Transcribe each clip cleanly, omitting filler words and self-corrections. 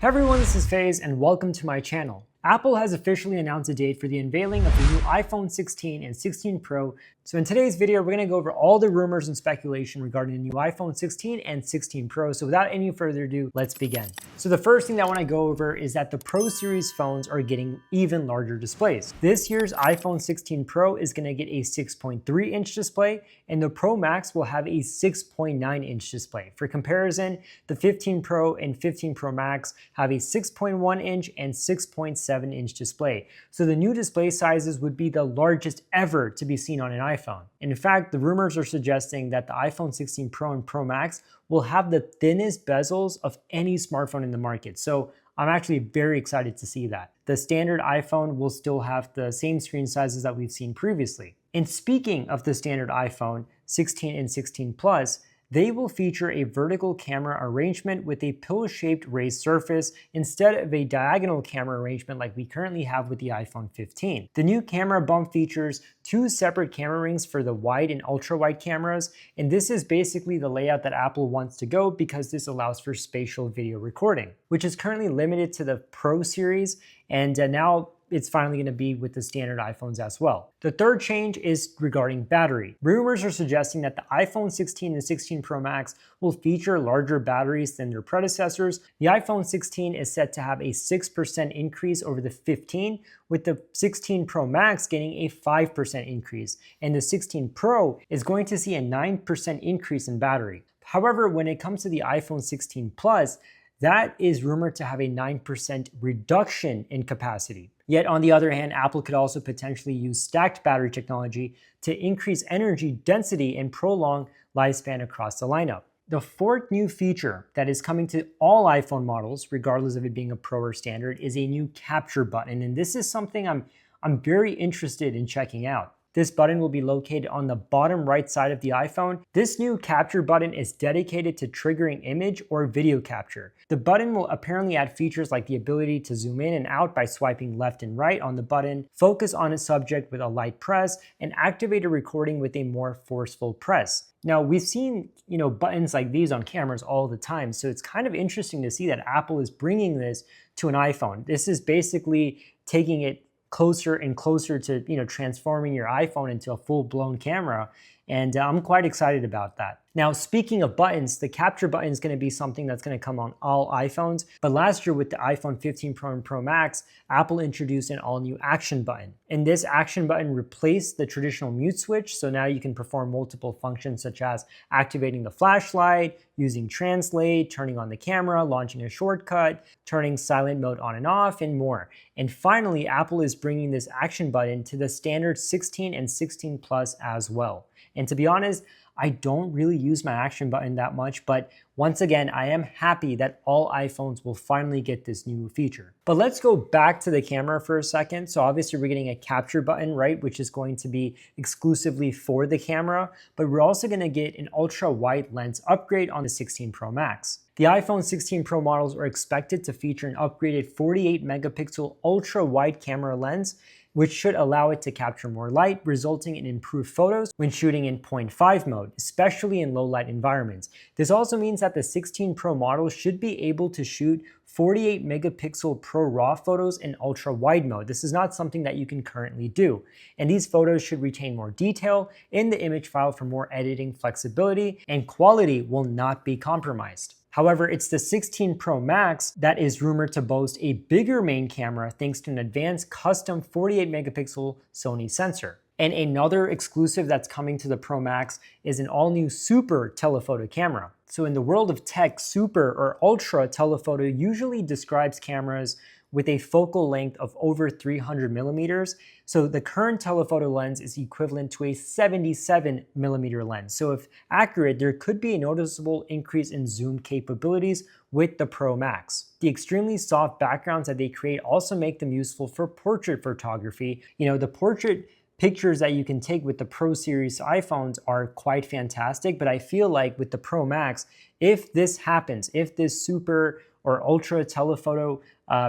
Hey everyone, this is FaZe and welcome to my channel. Apple has officially announced a date for the unveiling of the new iPhone 16 and 16 Pro. So in today's video, we're going to go over all the rumors and speculation regarding the new iPhone 16 and 16 Pro. So without any further ado, let's begin. So the first thing that I want to go over is that the Pro series phones are getting even larger displays. This year's iPhone 16 Pro is going to get a 6.3-inch display, and the Pro Max will have a 6.9-inch display. For comparison, the 15 Pro and 15 Pro Max have a 6.1-inch and 6.7-inch display. So the new display sizes would be the largest ever to be seen on an iPhone. And in fact, the rumors are suggesting that the iPhone 16 Pro and Pro Max will have the thinnest bezels of any smartphone in the market. So I'm actually very excited to see that. The standard iPhone will still have the same screen sizes that we've seen previously. And speaking of the standard iPhone 16 and 16 Plus, they will feature a vertical camera arrangement with a pill-shaped raised surface instead of a diagonal camera arrangement like we currently have with the iPhone 15. The new camera bump features two separate camera rings for the wide and ultra-wide cameras, and this is basically the layout that Apple wants to go because this allows for spatial video recording, which is currently limited to the Pro series, and now it's finally going to be with the standard iPhones as well. The third change is regarding battery. Rumors are suggesting that the iPhone 16 and 16 Pro Max will feature larger batteries than their predecessors. The iPhone 16 is set to have a 6% increase over the 15, with the 16 Pro Max getting a 5% increase, and the 16 Pro is going to see a 9% increase in battery. However, when it comes to the iPhone 16 Plus, that is rumored to have a 9% reduction in capacity. Yet on the other hand, Apple could also potentially use stacked battery technology to increase energy density and prolong lifespan across the lineup. The fourth new feature that is coming to all iPhone models, regardless of it being a Pro or standard, is a new capture button. And this is something I'm very interested in checking out. This button will be located on the bottom right side of the iPhone. This new capture button is dedicated to triggering image or video capture. The button will apparently add features like the ability to zoom in and out by swiping left and right on the button, focus on a subject with a light press, and activate a recording with a more forceful press. Now, we've seen, buttons like these on cameras all the time, so it's kind of interesting to see that Apple is bringing this to an iPhone. This is basically taking it closer and closer to transforming your iPhone into a full-blown camera, and I'm quite excited about that. Now, speaking of buttons, the capture button is going to be something that's going to come on all iPhones, but last year with the iPhone 15 Pro and Pro Max, Apple introduced an all-new action button, and this action button replaced the traditional mute switch, so now you can perform multiple functions such as activating the flashlight, using translate, turning on the camera, launching a shortcut, turning silent mode on and off, and more. And finally, Apple is bringing this action button to the standard 16 and 16 Plus as well. And to be honest, I don't really use my action button that much, but once again, I am happy that all iPhones will finally get this new feature. But let's go back to the camera for a second. So obviously we're getting a capture button, right, which is going to be exclusively for the camera, but we're also going to get an ultra wide lens upgrade on the 16 Pro Max. The iPhone 16 Pro models are expected to feature an upgraded 48 megapixel ultra wide camera lens, which should allow it to capture more light, resulting in improved photos when shooting in 0.5 mode, especially in low light environments. This also means that the 16 Pro model should be able to shoot 48 megapixel Pro RAW photos in ultra wide mode. This is not something that you can currently do. And these photos should retain more detail in the image file for more editing flexibility, and quality will not be compromised. However, it's the 16 Pro Max that is rumored to boast a bigger main camera thanks to an advanced custom 48 megapixel Sony sensor. And another exclusive that's coming to the Pro Max is an all-new super telephoto camera. So in the world of tech, super or ultra telephoto usually describes cameras with a focal length of over 300 millimeters. So the current telephoto lens is equivalent to a 77 millimeter lens. So if accurate, there could be a noticeable increase in zoom capabilities with the Pro Max. The extremely soft backgrounds that they create also make them useful for portrait photography. The portrait pictures that you can take with the Pro series iPhones are quite fantastic, but I feel like with the Pro Max, if this happens, if this super or ultra telephoto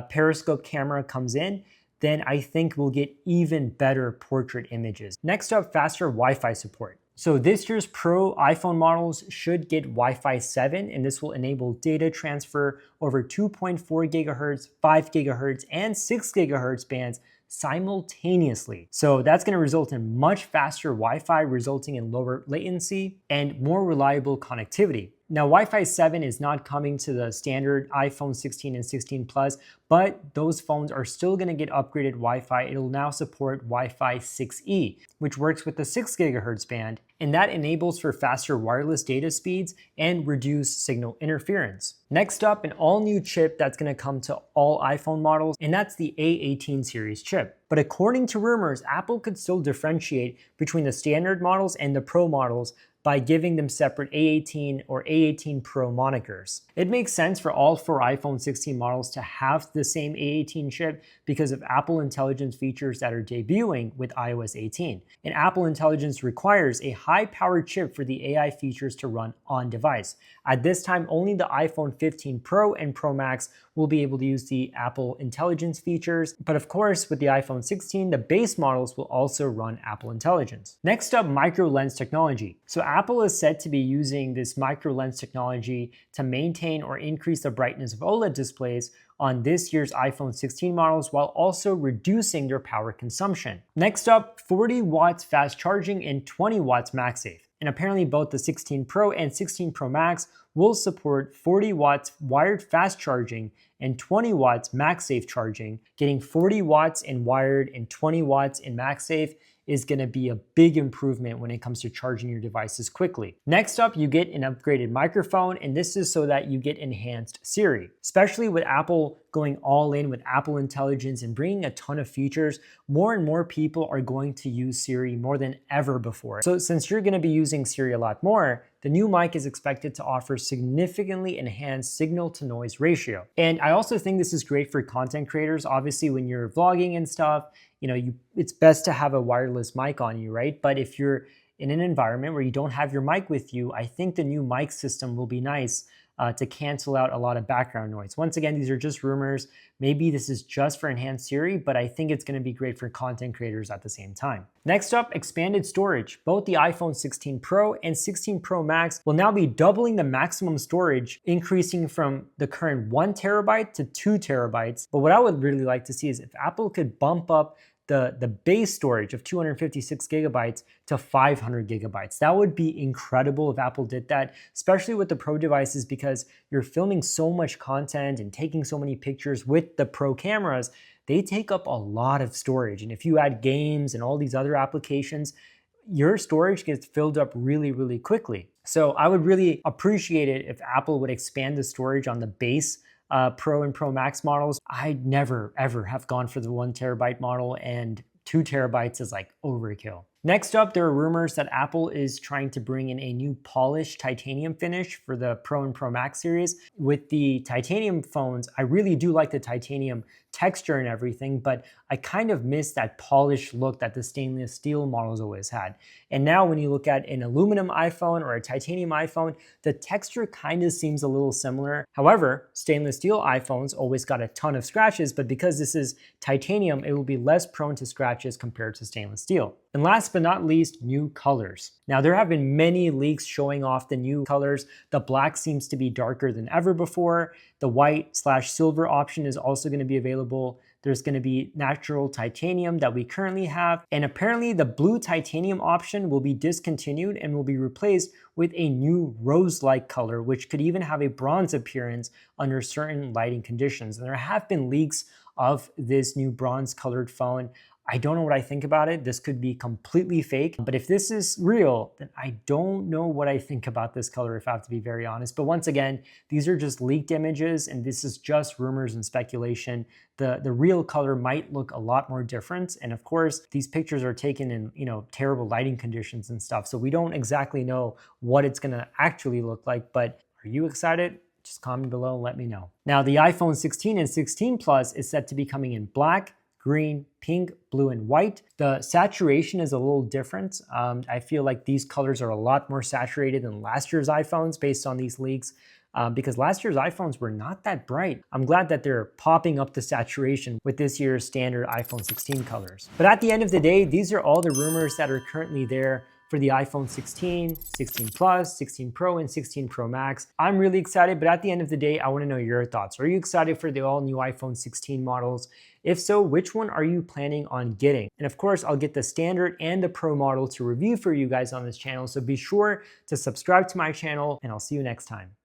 periscope camera comes in, then I think we'll get even better portrait images. Next up, faster Wi-Fi support. So this year's Pro iPhone models should get Wi-Fi 7, and this will enable data transfer over 2.4 gigahertz, 5 gigahertz, and 6 gigahertz bands simultaneously. So that's going to result in much faster Wi-Fi, resulting in lower latency and more reliable connectivity. Now, Wi-Fi 7 is not coming to the standard iPhone 16 and 16 Plus, but those phones are still going to get upgraded Wi-Fi. It'll now support Wi-Fi 6E, which works with the 6 gigahertz band, and that enables for faster wireless data speeds and reduced signal interference. Next up, an all-new chip that's going to come to all iPhone models, and that's the A18 series chip. But according to rumors, Apple could still differentiate between the standard models and the Pro models by giving them separate A18 or A18 Pro monikers. It makes sense for all 4 iPhone 16 models to have the same A18 chip because of Apple Intelligence features that are debuting with iOS 18. And Apple Intelligence requires a high-powered chip for the AI features to run on device. At this time, only the iPhone 15 Pro and Pro Max will be able to use the Apple Intelligence features. But of course, with the iPhone 16, the base models will also run Apple Intelligence. Next up, micro lens technology. So Apple is said to be using this micro lens technology to maintain or increase the brightness of OLED displays on this year's iPhone 16 models while also reducing their power consumption. Next up, 40 watts fast charging and 20 watts MagSafe. And apparently both the 16 Pro and 16 Pro Max will support 40 watts wired fast charging and 20 watts MagSafe charging. Getting 40 watts in wired and 20 watts in MagSafe is going to be a big improvement when it comes to charging your devices quickly. Next up, you get an upgraded microphone, and this is so that you get enhanced Siri. Especially with Apple going all in with Apple Intelligence and bringing a ton of features, more and more people are going to use Siri more than ever before. So since you're going to be using Siri a lot more, the new mic is expected to offer significantly enhanced signal-to-noise ratio. And I also think this is great for content creators. Obviously, when you're vlogging and stuff, it's best to have a wireless mic on you, right? But if you're in an environment where you don't have your mic with you, I think the new mic system will be nice to cancel out a lot of background noise. Once again, these are just rumors. Maybe this is just for enhanced Siri, but I think it's going to be great for content creators at the same time. Next up, expanded storage. Both the iPhone 16 Pro and 16 Pro Max will now be doubling the maximum storage, increasing from the current 1 terabyte to 2 terabytes. But what I would really like to see is if Apple could bump up the base storage of 256 gigabytes to 500 gigabytes. That would be incredible if Apple did that, especially with the Pro devices, because you're filming so much content and taking so many pictures with the Pro cameras. They take up a lot of storage. And if you add games and all these other applications, your storage gets filled up really, really quickly. So I would really appreciate it if Apple would expand the storage on the base Pro and Pro Max models. I'd never, ever have gone for the 1 terabyte model, and 2 terabytes is like overkill. Next up, there are rumors that Apple is trying to bring in a new polished titanium finish for the Pro and Pro Max series. With the titanium phones, I really do like the titanium texture and everything, but I kind of miss that polished look that the stainless steel models always had. And now when you look at an aluminum iPhone or a titanium iPhone, the texture kind of seems a little similar. However, stainless steel iPhones always got a ton of scratches, but because this is titanium, it will be less prone to scratches compared to stainless steel. And last but not least, new colors. Now, there have been many leaks showing off the new colors. The black seems to be darker than ever before. The white/silver option is also going to be available. There's going to be natural titanium that we currently have. And apparently the blue titanium option will be discontinued and will be replaced with a new rose-like color, which could even have a bronze appearance under certain lighting conditions. And there have been leaks of this new bronze colored phone. I don't know what I think about it. This could be completely fake, but if this is real, then I don't know what I think about this color, if I have to be very honest. But once again, these are just leaked images and this is just rumors and speculation. The real color might look a lot more different. And of course, these pictures are taken in, terrible lighting conditions and stuff. So we don't exactly know what it's gonna actually look like, but are you excited? Just comment below and let me know. Now, the iPhone 16 and 16 Plus is set to be coming in black, green, pink, blue, and white. The saturation is a little different. I feel like these colors are a lot more saturated than last year's iPhones based on these leaks, because last year's iPhones were not that bright. I'm glad that they're popping up the saturation with this year's standard iPhone 16 colors. But at the end of the day, these are all the rumors that are currently there for the iPhone 16, 16 Plus, 16 Pro, and 16 Pro Max. I'm really excited, but at the end of the day, I want to know your thoughts. Are you excited for the all-new iPhone 16 models? If so, which one are you planning on getting? And of course, I'll get the standard and the Pro model to review for you guys on this channel, so be sure to subscribe to my channel, and I'll see you next time.